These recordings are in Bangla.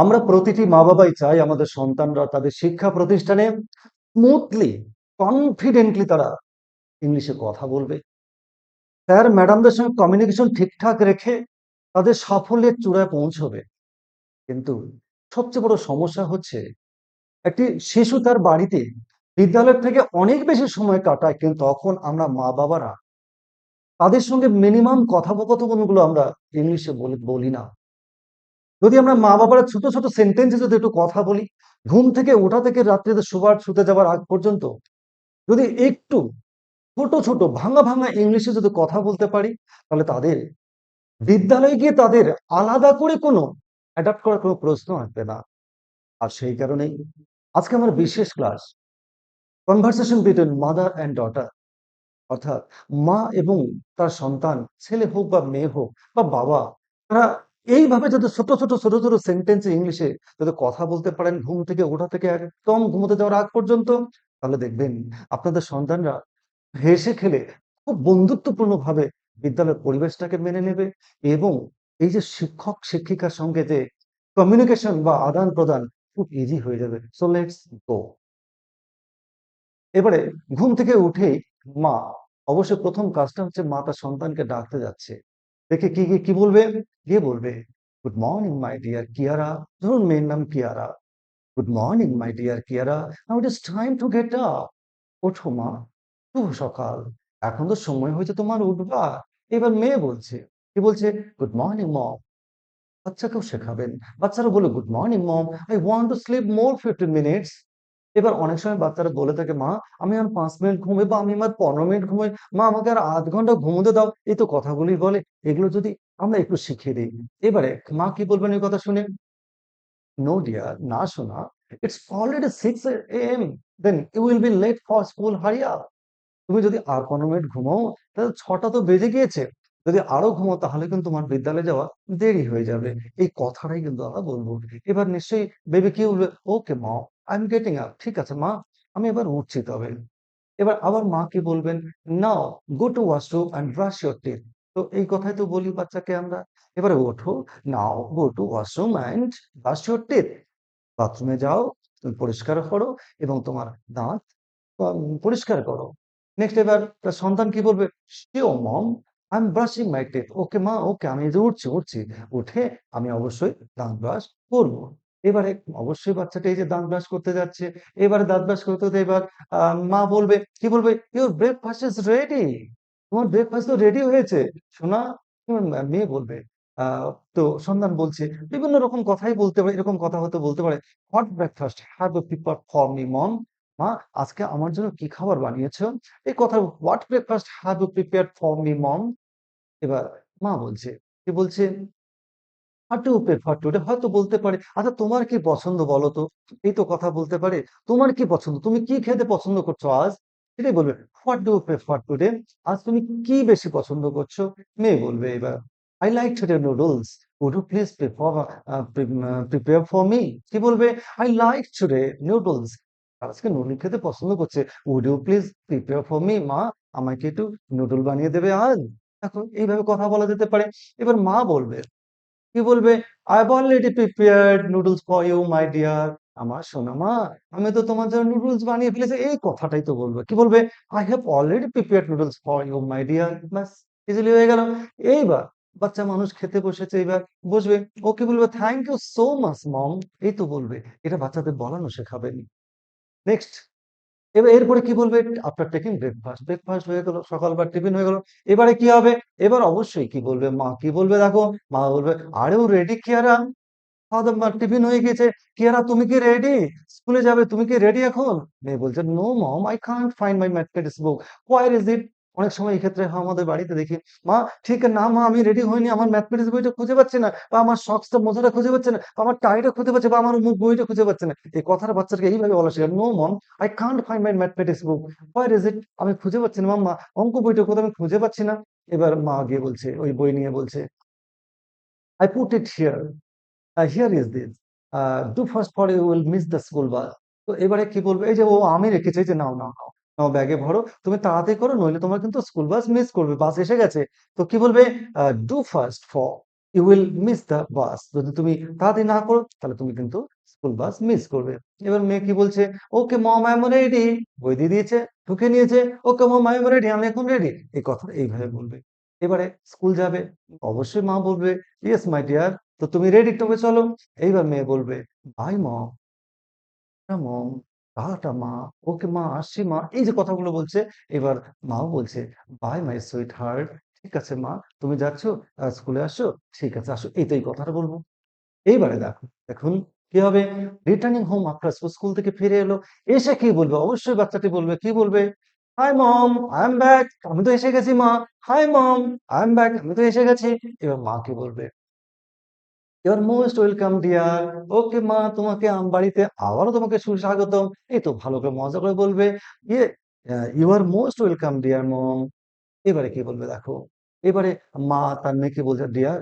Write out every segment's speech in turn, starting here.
আমরা প্রতিটি মা-বাবাই চাই আমাদের সন্তানরা তাদের শিক্ষা প্রতিষ্ঠানে স্মুথলি, কনফিডেন্টলি তারা ইংলিশে কথা বলবে। স্যার ম্যাডামদের সঙ্গে কমিউনিকেশন ঠিকঠাক রেখে তাদের সাফল্যের চূড়ায় পৌঁছবে। কিন্তু সবচেয়ে বড় সমস্যা হচ্ছে একটি শিশু তার বাড়িতে বিদ্যালয়ের থেকে অনেক বেশি সময় কাটায়, কিন্তু তখন আমরা মা-বাবারা তাদের সঙ্গে মিনিমাম কথোপকথনগুলো আমরা ইংলিশে বলি না। যদি আমরা মা-বাবারা ছোট, ছোট সেন্টেন্সে যদি একটু কথা বলি, ঘুম থেকে ওঠা থেকে রাত্রিতে শুতে যাবার আগ পর্যন্ত যদি একটু ছোট, ছোট ভাঙা, ভাঙা ইংলিশে যদি কথা বলতে পারি, তাহলে তাদের বিদ্যালয়ে গিয়ে তাদের আলাদা করে কোনো অ্যাডাপ্ট করার কোনো প্রশ্ন আসবে না। আর সেই কারণেই আজকে আমার বিশেষ class conversation between mother and daughter, অর্থাৎ মা এবং তার সন্তান, ছেলে হোক বা মেয়ে হোক বা বাবা, তারা এইভাবে যদি ছোট ছোট সেন্টেন্স ইংলিশে যদি কথা বলতে পারেন ঘুম থেকে ওঠা থেকে একদম ঘুমোতে যাওয়ার আগ পর্যন্ত, তাহলে দেখবেন আপনাদের সন্তানরা হেসে খেলে খুব বন্ধুত্বপূর্ণভাবে বিদ্যালয়ের পরিবেশটাকে মেনে নেবে এবং এই যে শিক্ষক শিক্ষিকার সঙ্গে যে কমিউনিকেশন বা আদান প্রদান খুব ইজি হয়ে যাবে। So let's go. এবারে ঘুম থেকে উঠেই মা অবশ্যই প্রথম কাজটা হচ্ছে মা তার সন্তানকে ডাকতে যাচ্ছে। দেখে কি বলবে? গিয়ে বলবে, "good morning my dear Kiara." ধরুন মেয়ের নাম Kiara. "Good morning my dear Kiara. Now it is time to get up." ওঠো মা, শুভ সকাল। এখন তো সময় হয়েছে তোমার উঠবা। এবার মেয়ে বলছে, কি বলছে? "Good morning mom." বাচ্চাকেও শেখাবেন। বাচ্চারা বলে, "good morning mom, I want to sleep more 15 minutes." এবার অনেক সময় বাচ্চারা বলে থাকে, "মা আমি আর ৫ মিনিট ঘুমাই বা আমি আর ১৫ মিনিট ঘুমাই। মা আমাকে আর ০.৫ ঘন্টা ঘুমোতে দাও।" এই তো কথাগুলোই বলে। এগুলো যদি আমরা একটু শিখিয়ে দিই। এবারে মা কি বলবেন এই কথা শুনে? "No dear, না সোনা। It's already 6 AM. Then you will be late for school. Hurry up." তুমি যদি আর ১৫ মিনিট ঘুমাও, তাহলে ৬টা তো বেজে গিয়েছে। যদি আরো ঘুমাও তাহলে কিন্তু তোমার বিদ্যালয়ে যাওয়া দেরি হয়ে যাবে। এই কথাটাই কিন্তু আমরা বলব। এবার নিশ্চয়ই বেবি কি বলবে? "Okay mom, I am getting up." ঠিক আছে মা, আমি এবার উঠছি তবে। এবার আবার মা কি বলবেন? "Now go to washroom and brush your teeth." তো এই কথাই তো বলি বাচ্চাকে আমরা। এবারে ওঠো, "now go to washroom and brush your teeth." বাথরুমে যাও, তুমি পরিষ্কার করো এবং তোমার দাঁত পরিষ্কার করো। নেক্সট এবার তার সন্তান কি বলবে? "Sure mom, I am brushing my teeth." Okay মা, ওকে আমি এই যে উঠছি। উঠে আমি অবশ্যই দাঁত ব্রাশ করব। এবারে অবশ্যই বাচ্চাটা এই যে দাঁত ব্রাশ করতে যাচ্ছে। এবারে দাঁত ব্রাশ করতে এবার আ মা বলবে, কি বলবে? "Your breakfast is ready." তোমার ব্রেকফাস্ট তো রেডি হয়েছে। সোনা, মেয়ে বলবে। আ তো সন্তান বলছে, বিভিন্ন রকম কথাই বলতে পারে, এরকম কথা হয়তো বলতে পারে। "What breakfast have you prepared for me mom?" মা, আজকে আমার জন্য কি খাবার বানিয়েছো? এই কথা "what breakfast have you prepared for me mom?" এবার মা বলছে, কি বলছে? "What do you prefer today?" হয়তো বলতে পারে, "আচ্ছা তোমার কি পছন্দ বলো তো?" এই তো কথা বলতে পারে। "তোমার কি পছন্দ? তুমি কি খেতে পছন্দ করছো আজ?" এটাই বলবে। "What do you prefer today?" আজ তুমি কি বেশি পছন্দ করছো? মেয়ে বলবে এবার, "I like today noodles. Would you please prepare for me?" কি বলবে? "I like today noodles." আজকে নুডল খেতে পছন্দ করছে। "Would you please prepare for me?" মা, আমাকে একটু নুডল বানিয়ে দেবে আজ? দেখো এইভাবে কথা বলা যেতে পারে। এবার মা বলবে, কি বলবে? "I've already prepared noodles for you my dear." আমার সোনা মা, আমি তো তোমার জন্য নুডলস বানিয়ে ফেলেছি। এই কথাটাই তো বলবে। কি বলবে? "I have already prepared noodles for you my dear." ব্যাস ইজিলি হয়ে গেল। এইবার বাচ্চা মানুষ খেতে বসেছে, এইবার বসবে। ও কি বলবে? "Thank you so much mom." এই তো বলবে। এটা বাচ্চাদের বলানো শেখাবেন। নেক্সট এরপরে কি বলবে? After taking breakfast. ব্রেকফাস্ট হয়ে গেল, সকালবার টিফিন হয়ে গেল। এবারে কি হবে? এবার অবশ্যই কি বলবে? মা কি বলবে দেখো? মা বলবে, "আর ইউ রেডি কিয়ারা?" খাওয়া-দাওয়া টিফিন হয়ে গেছে। "কিয়ারা তুমি কি রেডি? স্কুলে যাবে, তুমি কি রেডি এখন?" মেয়ে বলছে, "no mom, I can't find my mathematics book. Where is it?" অনেক সময় এই ক্ষেত্রে হয় আমাদের বাড়িতে দেখি, "মা ঠিক না মা আমি রেডি হইনি। আমার ম্যাথমেটিক্স বইটা খুঁজে পাচ্ছি না বা আমার সক্সটা মোজাটা খুঁজে পাচ্ছি না, বা আমার টাইটা খুঁজে পাচ্ছি বা আমার অমুক বইটা খুঁজে পাচ্ছি না।" এই কথাটা বাচ্চাকে এইভাবে বলা শেখায়, "no mom, I can't find my mathematics book. Where is it?" আমি খুঁজে পাচ্ছি না মাম্মা। অঙ্ক বইটা কোথায় আমি খুঁজে পাচ্ছি না। এবার মা গিয়ে বলছে, ওই বই নিয়ে বলছে, "I put it here. Here is this. Do first for you will miss the school bus." তো এবারে কি বলবে? এই যে ও আমি রেখেছি, এই যে নাও ব্যাগে ভরো। তুমি তাড়াতাড়ি করো নইলে তোমার কিন্তু স্কুল বাস মিস করবে। বাস এসে গেছে। তো কি বলবে? Do first for. You will miss the bus. যদি তুমি তাড়াতাড়ি না করো তাহলে তুমি কিন্তু স্কুল বাস মিস করবে। এবার মেয়ে কি বলছে? ওকে মম আই এম রেডি। বই দিয়ে দিয়েছে, ঢুকে নিয়েছে। ওকে মম আই এম রেডি, আমি এখন রেডি। এই কথাটা এইভাবে বলবে। এবারে স্কুল যাবে। অবশ্যই মা বলবে, ইয়েস মাই ডিয়ার। তো তুমি রেডি, তবে চলো। এইবার মেয়ে বলবে, বাই মম, মম, টাটা মা, ওকে মা, আসছি মা। এই যে কথাগুলো বলছে, এবার মাও বলছে, বাই মাই সুইট হার্ট। ঠিক আছে মা, তুমি যাচ্ছ, স্কুলে আসো। ঠিক আছে, আসো। এই তো এই কথাটা বলবো। এইবারে দেখো, এখন কি হবে? Returning home after school, school থেকে ফিরে এলো। এসে কি বলবে? অবশ্যই বাচ্চাটি বলবে, কি বলবে? Hi mom, I am back. আমি তো এসে গেছি মা। Hi mom, I am back. আমি তো এসে গেছি। এবার মা কি বলবে? Your most welcome dear. Okay মা, তোমাকে বাড়িতে আবারও তোমাকে সুস্বাগতম। এই তো ভালো করে মজা করে বলবে, yeah, you are most welcome dear mom. এবারে কি বলবে দেখো। এবারে মা তার মেয়েকে বলছে, dear,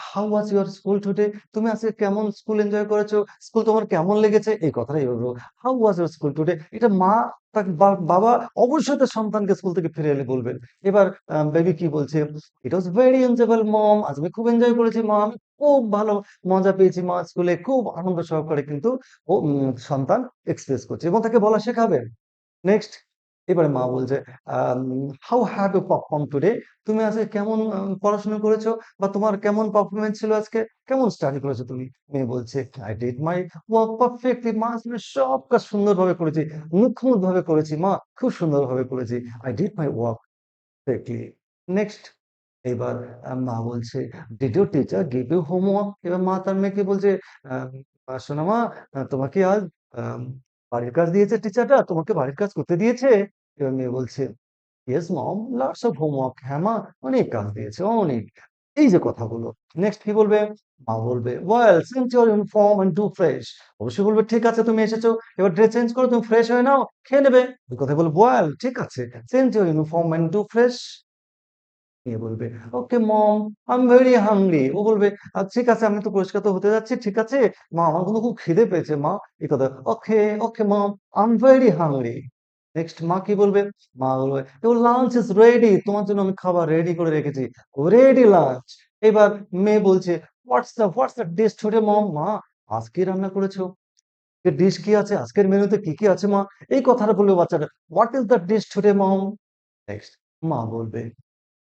how was your school today? তুমি আজকে কেমন স্কুল এনজয় করেছো? স্কুল তোমার কেমন লেগেছে? এই কথাটাই বলবো, how was your school today. এটা মা তাকে বাবা অবশ্যই তার সন্তানকে স্কুল থেকে ফিরে এলে বলবেন। এবার বেবি কি বলছে? ইট ওয়াজ ভেরি এনজয়েবল মম। আজ আমি খুব এনজয় করেছি মা। আমি খুব ভালো মজা পেয়েছি মা, স্কুলে খুব আনন্দ সহকারে কিন্তু ও সন্তান এক্সপ্রেস করছে এবং তাকে বলা শেখাবেন। নেক্সট, এবারে মা বলছে, how have you perform today? তুমি আজকে কেমন পড়াশোনা করেছো, বা তোমার কেমন পারফরমেন্স ছিল আজকে, কেমন স্টাডি করেছো তুমি? মেয়ে বলছে, I did my work perfectly মা, আমি সব কাজ সুন্দরভাবে করেছি, মুখমুখ ভাবে করেছি মা, খুব সুন্দরভাবে করেছি। I did my work perfectly. Next, এবার মা বলছে, did your teacher give you homework? এবার মা তার মেয়েকে বলছে, শোনো মা, তোমাকে আজ আম, বাড়ির কাজ দিয়েছে টিচারটা, তোমাকে বাড়ির কাজ করতে দিয়েছে? এবার মেয়ে বলছে, yes mom, lots of homework. হ্যাঁ মা, অনেক কাজ দিয়েছে, অনেক। এই যে কথাগুলো। নেক্সট কি বলবে? মা বলবে, well change your uniform and do fresh. অবশ্যই বলবে, ঠিক আছে তুমি এসেছো, এবার ড্রেস চেঞ্জ করো, তুমি ফ্রেশ হয়ে নাও, খেয়ে নেবে। ওই কথা বলবো, ওয়েল ঠিক আছে, change your uniform and do fresh. নিয়ে বলবে, okay mom, I am very hungry. ও বলবে, ঠিক আছে, আমি তো পরিষ্কার তো হতে যাচ্ছি, ঠিক আছে মা, আমার কিন্তু খুব খিদে পেয়েছে মা। এই কথা, okay okay mom, I am very hungry. Next মা কি বলবে? মা বলবে, ইউর লাঞ্চ ইজ রেডি। তোমার জন্য আমি খাবার রেডি করে রেখেছি, রেডি লাঞ্চ। এবার মেয়ে বলছে, হোয়াটস দ্য ডিশ টুডে মম? মা, আজকে রান্না করেছো? ডিশ কি আছে আজকের মেনুতে, কি কি আছে মা? এই কথাটা বলবে বাচ্চাটা, what is the dish today mom? Next মা বলবে,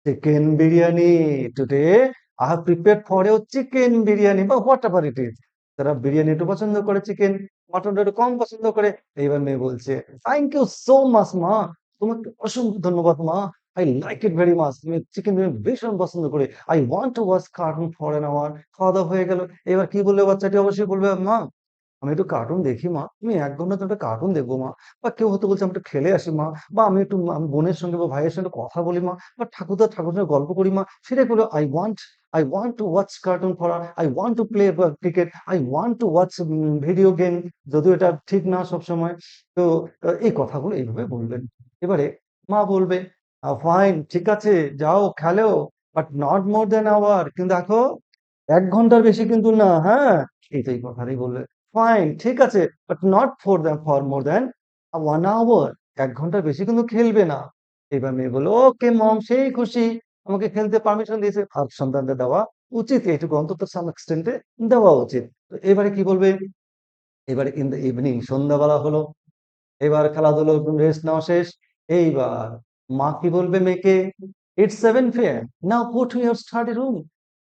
chicken biryani. Today I have prepared for you chicken biryani, বা হোয়াট এভার ইট ইজ। তারা বিরিয়ানি একটু পছন্দ করে, চিকেন মটনটা একটু কম পছন্দ করে। এইবার মেয়ে বলছে, থ্যাংক ইউ সো মাচ মা, তোমাকে অসংখ্য ধন্যবাদ মা। I like it very much. তুমি চিকেন বিরিয়ানি ভীষণ পছন্দ করে। I want to watch cartoon for an hour. খাওয়া দাওয়া হয়ে গেল। এবার কি বলবে বাচ্চাটি? অবশ্যই বলবে, মা, আমি একটু কার্টুন দেখি মা। তুমি ১ ঘন্টা তো একটা কার্টুন দেখবো মা। বা কেউ হয়তো বলছে, আমি একটু খেলে আসি মা। বা আমি একটু বোনের সঙ্গে বা ভাইয়ের সঙ্গে কথা বলি মা। বা ঠাকুরের গল্প করি মা। সেটাই বললো, I want to watch cartoon for, I want to play cricket, I want to watch video game. যদিও এটা ঠিক না সবসময়। তো এই কথাগুলো এইভাবে বলবেন। এবারে মা বলবে, ফাইন ঠিক আছে, যাও খেলো, but not more than hour. কিন্তু দেখো, ১ ঘন্টার বেশি কিন্তু না, হ্যাঁ? এই কথাটাই বলবে। ফাইন ঠিক আছে, but not for more than 1 hour. ১ ঘন্টার বেশি কিন্তু খেলবে না। এবার মেয়ে বলল, ওকে মম, সেই খুশি। আমাকে খেলতে পারমিশন দিয়েছে। আর সন্তানদের দেওয়া উচিত, এইটুকু অন্তত সাম এক্সটেন্ট এ দেওয়া উচিত। তো এবারে কি বলবে? এবারে ইন দ্য ইভনিং, সন্ধ্যাবেলা হলো। এবার খেলাধুলো, রেস্ট নেওয়া শেষ। এইবার মা কি বলবে মেয়েকে? It's 7 p.m. Now go to your study room.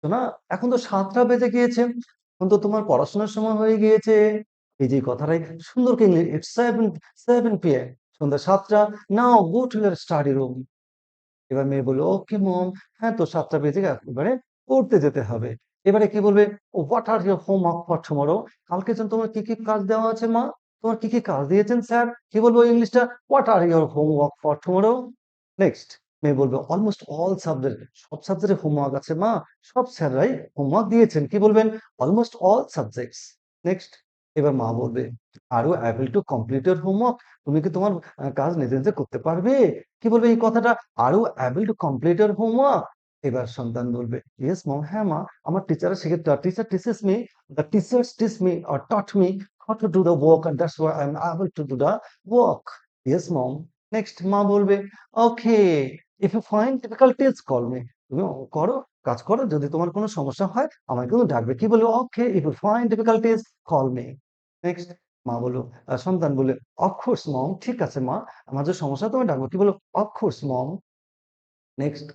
তো না, এখন তো 7টা বেজে গিয়েছে। এখন তো তোমার পড়াশোনার সময় হয়ে গিয়েছে। এই যে কথাটাই সুন্দর করে ইংলিশ, ইটস 7 p.m. সন্ধ্যা 7টা। Now go to your study room. এবার মেয়ে বলল, ওকে মম। হ্যাঁ, তো 7টা বেজে গেছে, এবারে পড়তে যেতে হবে। এবারে কি বলবে? What are your homework for tomorrow? কালকে যেন তোমার কি কি কাজ দেওয়া আছে মা? তোমার কি কি কাজ দিয়েছেন স্যার? কি বলবো ইংলিশটা? What are your homework for tomorrow? Next মেয়ে বলবে, অলমোস্ট অল সাবজেক্ট। সব সাবজেক্টে হোমওয়ার্ক আছে মা, সব স্যাররাই হোমওয়ার্ক দিয়েছেন। কি বলবেন? Almost all subjects. নেক্সট, এবার মা বলবে, are you able to complete your homework? তুমি কি তোমার কাজ নিজে নিজে করতে পারবে? কি বলবে এই কথাটা? Are you able to complete your homework? এবার সন্তান বলবে, ইয়েস মম, হ্যাঁ মা, আমার টিচার শিখে, teacher teaches me, the teachers teach me or taught me how to do the work, and that's why I am able to do the work. Yes mom. Next মা বলবে, okay, if you find difficulties call me. তুমি করো, কাজ করো, যদি তোমার কোনো সমস্যা হয় আমাকে কিন্তু ডাকবে। কি বলবে? Okay, if you find difficulties call me. Next মা বলল, সন্তান বললে, অফ কোর্স মম, ঠিক আছে মা, আমার যে সমস্যা তোমায় ডাকবো। কি বলল? Of course mom. Next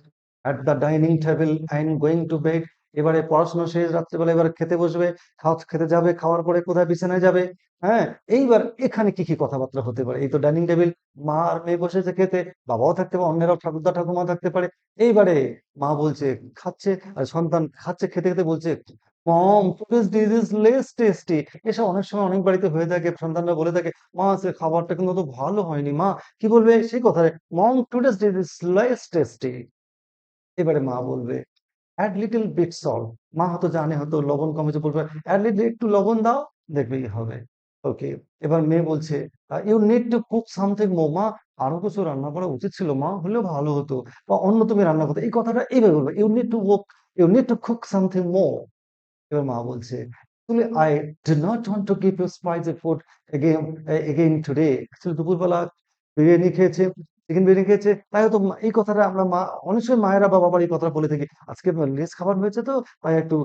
at the dining table and going to bed. এবারে পড়াশোনা শেষ, রাত্রিবেলা এবার খেতে বসবে, খেতে যাবে, খাওয়ার পরে কোথায়? বিছানায় যাবে। হ্যাঁ, এইবার এখানে কি কি কথাবার্তা হতে পারে? এই তো ডাইনিং টেবিল, মা আর মেয়ে বসেছে খেতে, বাবাও থাকতে পারে, অন্যেরাও ঠাকুরদা ঠাকুমা থাকতে পারে। এইবারে মা বলছে, খাচ্ছে, আর সন্তান খাচ্ছে, খেতে খেতে বলছে, mom today's dish is less tasty. এসব অনেক সময় অনেক বাড়িতে হয়ে থাকে, সন্তানরা বলে থাকে, মা আজকে খাবারটা কিন্তু অত ভালো হয়নি মা। কি বলবে সেই কথায়? Mom today's dish is less tasty. এবারে মা বলবে, অ্যাড লিটল বিট সল্ট। মা হয়তো জানে, হয়তো লবণ কম হয়েছে, বলবে অ্যাড লিটল, একটু লবণ দাও, দেখবেই হবে। ওকে। এবার মেয়ে বলছে, you need to cook something more. মা আরো কিছু রান্না করা উচিত ছিল মা, হলেও ভালো হতো, বা অন্য তুমি রান্না করতে। এই কথাটা এইভাবে বলবে, you need to cook something more. এবার মা বলছে, আসলে I do not want to give you spicy food again today. Actually দুপুরবেলা বিরিয়ানি খেয়েছে, চিকেন বিরিয়ানি খেয়েছে, তাই হয়তো এই কথাটা আমরা মা, অনেক সময় মায়েরা বা বাবার এই কথা বলে থাকি, আজকে লেস খাবার হয়েছে তো তাই একটু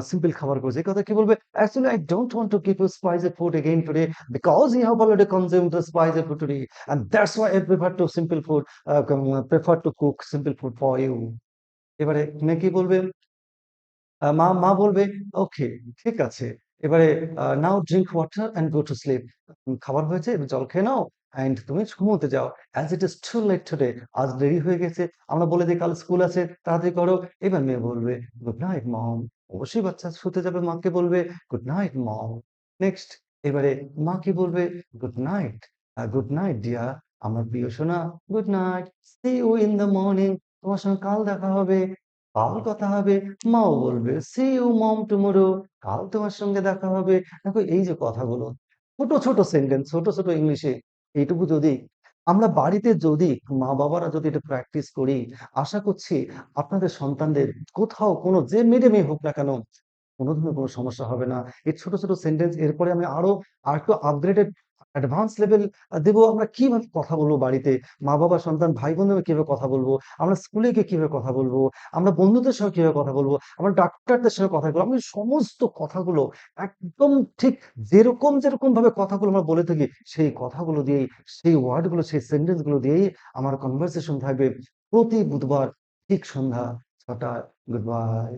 সিম্পল খাবার করেছে। এই কথা কি বলবে? Actually I don't want to give you spicy food again today because you have already consumed the spicy food today and that's why I prefer to cook simple food for you. এবারে মেয়ে কি বলবে? মা মা বলবে, ওকে, ঠিক আছে। এবারে now drink water and go to sleep. খাবার হয়েছে, এবার জল খেয়ে নাও অ্যান্ড তুমি ঘুমোতে যাও। As it is too late today. আজ দেরি হয়ে গেছে, আমরা বলে দিই কাল স্কুল আছে, তাড়াতাড়ি করো। এবার মেয়ে বলবে, গুড নাইট মম। অবশ্যই বাচ্চা শুতে যাবে, মাকে বলবে, গুড নাইট মম। নেক্সট এবারে মা কি বলবে? Good night, good night dear, আমার প্রিয় সোনা, good night, see you in the morning. তোমার সঙ্গে কাল দেখা হবে, কাল কথা হবে। মাও বলবে, সি ইউ মম টুমরো, কাল তোমার সঙ্গে দেখা হবে। দেখো এই যে কথাগুলো, ছোট ছোট সেন্টেন্স, ছোট ছোট ইংলিশে, এইটুকু যদি আমরা বাড়িতে যদি মা বাবারা যদি এটা প্র্যাকটিস করি, আশা করছি আপনাদের সন্তানদের কোথাও কোনো যে মিডিয়ামে হোক না কেন, কোনো ধরনের কোনো সমস্যা হবে না। এই ছোট ছোট সেন্টেন্স, এরপরে আমি আরো আরেকটু আপগ্রেডেড অ্যাডভান্স লেভেল দেবো। আমরা কিভাবে কথা বলবো বাড়িতে, মা বাবা সন্তান ভাই বোনের কিভাবে কথা বলবো, আমরা স্কুলে গিয়ে কিভাবে কথা বলবো, আমরা বন্ধুদের সঙ্গে কিভাবে কথা বলবো, আমরা ডাক্তারদের সঙ্গে কথা বলবো। আমি সমস্ত কথাগুলো একদম ঠিক যেরকম যেরকম ভাবে কথাগুলো আমরা বলে থাকি, সেই কথাগুলো দিয়েই, সেই ওয়ার্ডগুলো, সেই সেন্টেন্স গুলো দিয়েই আমার কনভারসেশন থাকবে প্রতি বুধবার ঠিক সন্ধ্যা ৬টায়। Good bye.